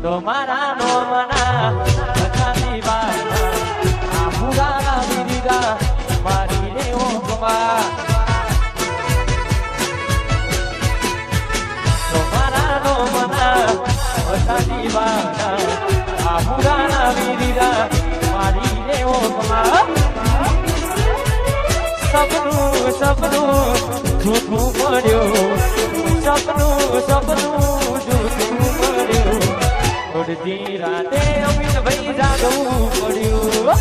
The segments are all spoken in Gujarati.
તમારા નો મના બચાવી બાના આ પુરાના વિરીગા મારી રે ઓકમા તમારા નો મના બચાવી બાના આ પુરાના વિરીગા મારી રે ઓકમા સપનું જૂઠું પડ્યું સપનું જૂઠું પડ્યું ઉડતી રાતે અમિત ભાઈ જાગવું પડ્યું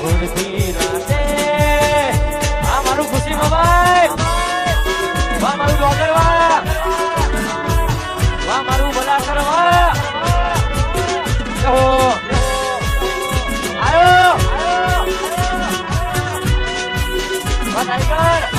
ઉડતી રાતે આ મારું ખુશી ભાઈ વાહ મારું ડોક્ટર વાહ મારું ભલા કરવા આયો ટાઈગર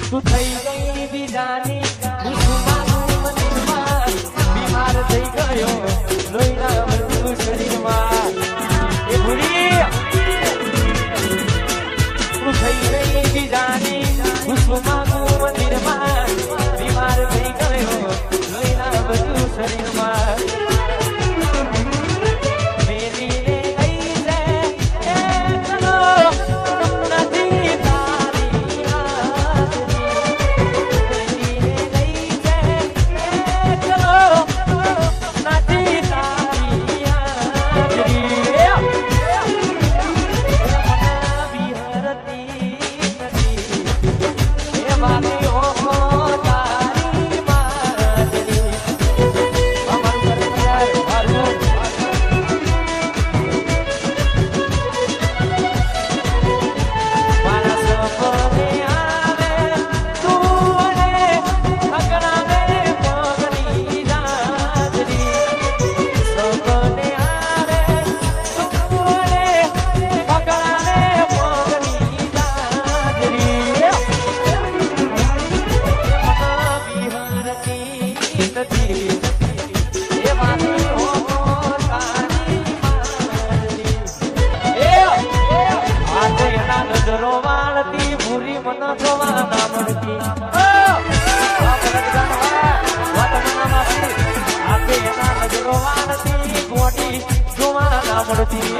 તું થઈ ગઈ બીજાની બીમાર થઈ ગયો લોહીના બધું શરીરમાં એ ભૂરી તું થઈ ગઈ બીજાની મંદિરમાં બીમાર થઈ ગયો લોહીના બધું શરીરમાં ભૂરી મન જોવા ના મળતી આપે એના નજરો વાળતી ગોટી જોવા ના મળતી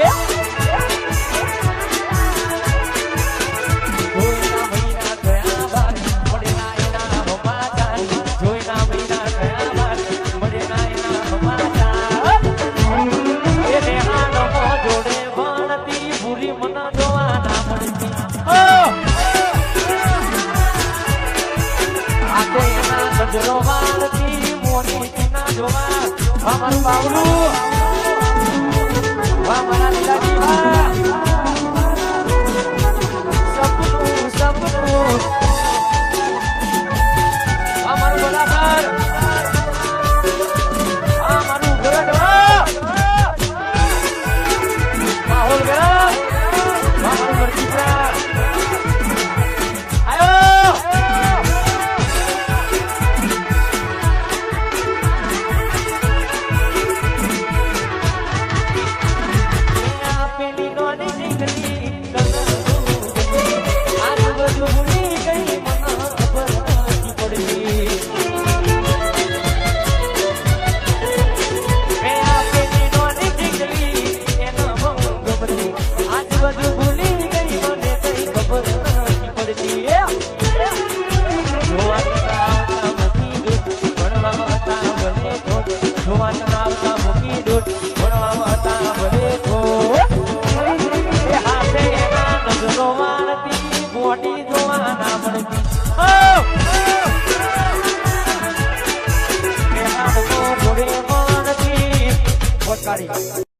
જોવા મોટી ના જોવા અમારું બાવલું